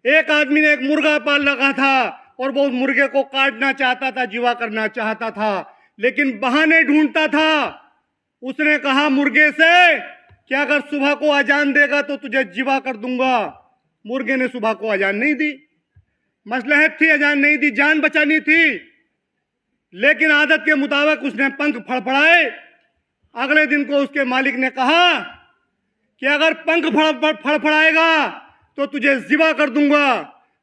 एक आदमी ने एक मुर्गा पाल रखा था और वो उस मुर्गे को काटना चाहता था, जीवा करना चाहता था, लेकिन बहाने ढूंढता था। उसने कहा मुर्गे से कि अगर सुबह को अजान देगा तो तुझे जीवा कर दूंगा। मुर्गे ने सुबह को अजान नहीं दी, मसलहत थी, अजान नहीं दी, जान बचानी थी, लेकिन आदत के मुताबिक उसने पंख फड़फड़ाए। अगले दिन को उसके मालिक ने कहा कि अगर पंख फड़फड़ाएगा तो तुझे ज़िबा कर दूंगा।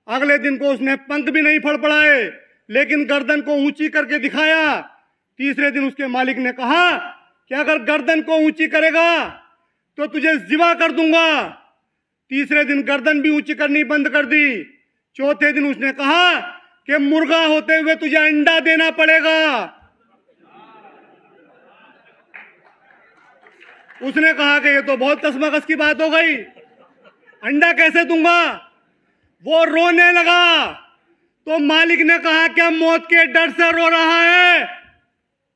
अगले दिन को उसने पंख भी नहीं फड़फड़ाए, लेकिन गर्दन को ऊंची करके दिखाया। तीसरे दिन उसके मालिक ने कहा कि अगर गर्दन को ऊंची करेगा तो तुझे ज़िबा कर दूंगा। तीसरे दिन गर्दन भी ऊंची करनी बंद कर दी। चौथे दिन उसने कहा कि मुर्गा होते हुए तुझे अंडा देना पड़ेगा। उसने कहा कि ये तो बहुत कसमकस की बात हो गई, अंडा कैसे दूंगा। वो रोने लगा तो मालिक ने कहा क्या मौत के डर से रो रहा है।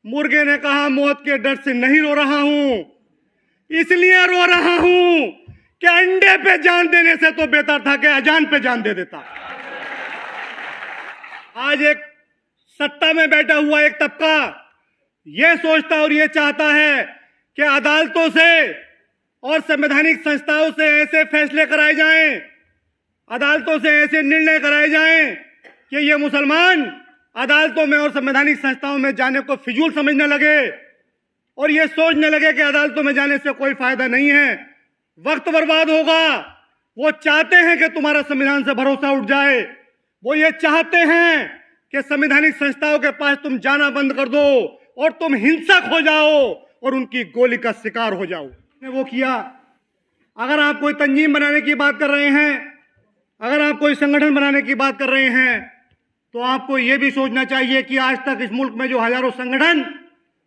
मुर्गे ने कहा मौत के डर से नहीं रो रहा हूं, इसलिए रो रहा हूं कि अंडे पे जान देने से तो बेहतर था कि अजान पे जान दे देता। आज एक सत्ता में बैठा हुआ एक तबका यह सोचता और यह चाहता है कि अदालतों से और संवैधानिक संस्थाओं से ऐसे फैसले कराए जाएं, अदालतों से ऐसे निर्णय कराए जाएं कि ये मुसलमान अदालतों में और संवैधानिक संस्थाओं में जाने को फिजूल समझने लगे और ये सोचने लगे कि अदालतों में जाने से कोई फायदा नहीं है, वक्त बर्बाद होगा। वो चाहते हैं कि तुम्हारा संविधान से भरोसा उठ जाए। वो ये चाहते हैं कि संवैधानिक संस्थाओं के पास तुम जाना बंद कर दो और तुम हिंसक हो जाओ और उनकी गोली का शिकार हो जाओ। वो किया। अगर आप कोई तंजीम बनाने की बात कर रहे हैं, अगर आप कोई संगठन बनाने की बात कर रहे हैं, तो आपको यह भी सोचना चाहिए कि आज तक इस मुल्क में जो हजारों संगठन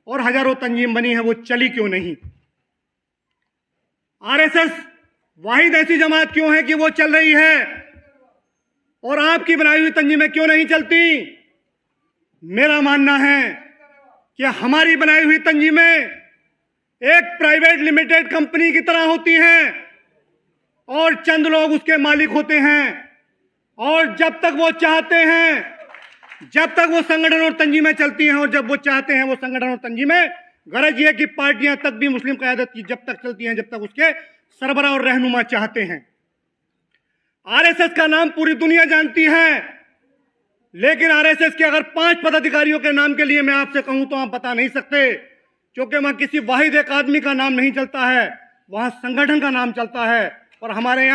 और हजारों तंजीम बनी है वो चली क्यों नहीं। आरएसएस वाहिद ऐसी जमात क्यों है कि वो चल रही है और आपकी बनाई हुई तंजीमें क्यों नहीं चलती। मेरा मानना है कि हमारी बनाई हुई तंजीमें एक प्राइवेट लिमिटेड कंपनी की तरह होती हैं और चंद लोग उसके मालिक होते हैं, और जब तक वो चाहते हैं, जब तक वो संगठन और तंजीमें चलती हैं और जब वो चाहते हैं वो संगठन और तंजीमें, गरज ये कि पार्टियां तक भी मुस्लिम क़यादत की जब तक चलती हैं जब तक उसके सरबराह और रहनुमा चाहते हैं। आरएसएस का नाम पूरी दुनिया जानती है, लेकिन आरएसएस के अगर 5 पदाधिकारियों के नाम के लिए मैं आपसे कहूं तो आप बता नहीं सकते, क्योंकि वहां किसी वाहिद एक आदमी का नाम नहीं चलता है, वहां संगठन का नाम चलता है। और हमारे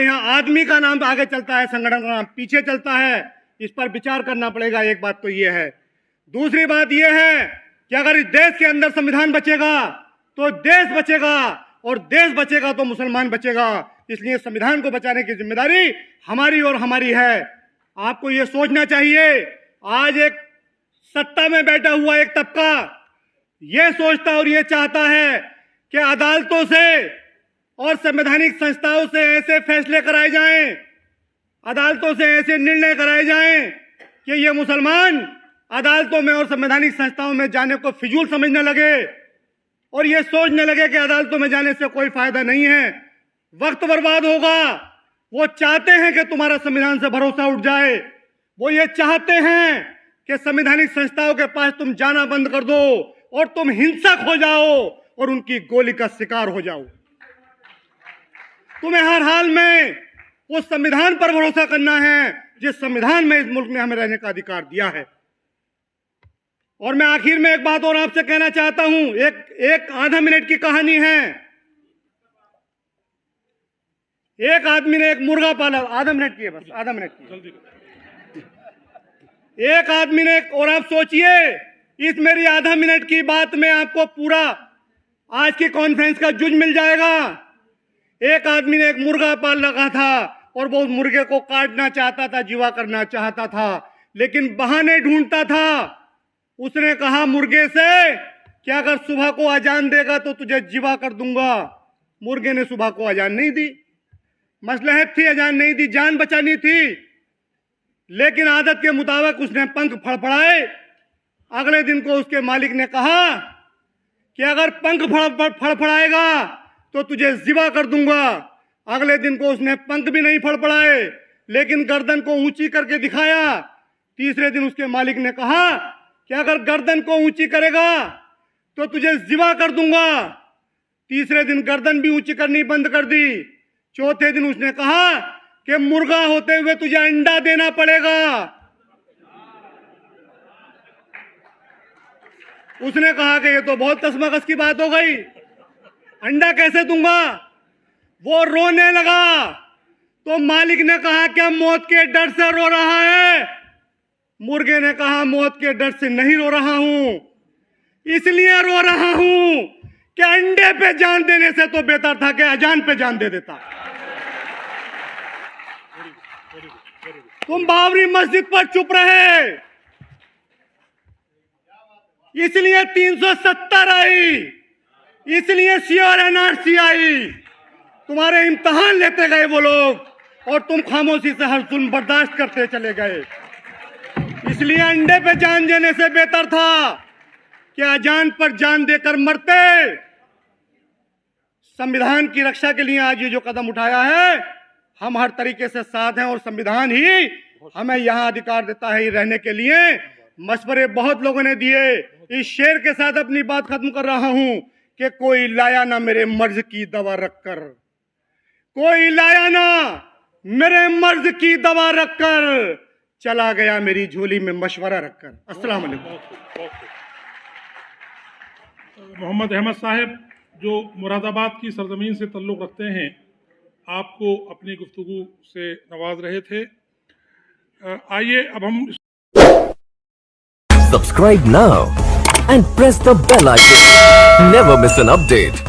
यहाँ आदमी का नाम आगे चलता है, संगठन का नाम पीछे चलता है। इस पर विचार करना पड़ेगा। एक बात तो ये है। दूसरी बात यह है कि अगर इस देश के अंदर संविधान बचेगा तो देश बचेगा, और देश बचेगा तो मुसलमान बचेगा। इसलिए संविधान को बचाने की जिम्मेदारी हमारी और हमारी है। आपको यह सोचना चाहिए। आज एक सत्ता में बैठा हुआ एक तबका यह सोचता और यह चाहता है कि अदालतों से और संवैधानिक संस्थाओं से ऐसे फैसले कराए जाएं, अदालतों से ऐसे निर्णय कराए जाएं कि ये मुसलमान अदालतों में और संवैधानिक संस्थाओं में जाने को फिजूल समझने लगे और ये सोचने लगे कि अदालतों में जाने से कोई फायदा नहीं है, वक्त बर्बाद होगा। वो चाहते हैं कि तुम्हारा संविधान से भरोसा उठ जाए। वो ये चाहते हैं कि संवैधानिक संस्थाओं के पास तुम जाना बंद कर दो और तुम हिंसक हो जाओ और उनकी गोली का शिकार हो जाओ। तुम्हें हर हाल में उस संविधान पर भरोसा करना है जिस संविधान में इस मुल्क ने हमें रहने का अधिकार दिया है। और मैं आखिर में एक बात और आपसे कहना चाहता हूं। एक आधा मिनट की कहानी है। एक आदमी ने एक मुर्गा पाला। आधा मिनट की है, बस आधा मिनट की। एक आदमी ने, और आप सोचिए इस मेरी आधा मिनट की बात में आपको पूरा आज की कॉन्फ्रेंस का जुज मिल जाएगा। एक आदमी ने एक मुर्गा पाल रखा था और वो उस मुर्गे को काटना चाहता था, जीवा करना चाहता था, लेकिन बहाने ढूंढता था। उसने कहा मुर्गे से कि अगर सुबह को अजान देगा तो तुझे जीवा कर दूंगा। मुर्गे ने सुबह को अजान नहीं दी, मसलहत थी, अजान नहीं दी, जान बचानी थी, लेकिन आदत के मुताबिक उसने पंख फड़फड़ाए। अगले दिन को उसके मालिक ने कहा कि अगर पंख फड़फड़ाएगा तो तुझे ज़िबा कर दूंगा। अगले दिन को उसने पंख भी नहीं फड़फड़ाए, लेकिन गर्दन को ऊंची करके दिखाया। तीसरे दिन उसके मालिक ने कहा कि अगर गर्दन को ऊंची करेगा तो तुझे जिबा कर दूंगा। तीसरे दिन गर्दन भी ऊंची करनी बंद कर दी। चौथे दिन उसने कहा कि मुर्गा होते हुए तुझे अंडा देना पड़ेगा। उसने कहा कि ये तो बहुत तसमगस की बात हो गई, अंडा कैसे दूंगा। वो रोने लगा तो मालिक ने कहा क्या मौत के डर से रो रहा है। मुर्गे ने कहा मौत के डर से नहीं रो रहा हूं, इसलिए रो रहा हूं कि अंडे पे जान देने से तो बेहतर था कि अजान पे जान दे देता। तुम बाबरी मस्जिद पर चुप रहे, इसलिए 370 आई, इसलिए सी और एनआरसी आई। तुम्हारे इम्तिहान लेते गए वो लोग और तुम खामोशी से हर जुल्म बर्दाश्त करते चले गए। इसलिए अंडे पे जान देने से बेहतर था कि अजान पर जान देकर मरते। संविधान की रक्षा के लिए आज ये जो कदम उठाया है, हम हर तरीके से साथ हैं और संविधान ही हमें यहां अधिकार देता है रहने के लिए। मशवरे बहुत लोगों ने दिए। इस शेर के साथ अपनी बात खत्म कर रहा हूं कि कोई लाया ना मेरे मर्ज की दवा रखकर, कोई लाया ना मेरे मर्ज की दवा रखकर, चला गया मेरी झोली में मशवरा रखकर। अस्सलाम वालेकुम। मोहम्मद अहमद साहब जो मुरादाबाद की सरजमीन से तल्लुक़ रखते हैं, आपको अपनी गुफ्तगू से नवाज रहे थे। आइए अब हम Subscribe now and press the bell icon. Never miss an update.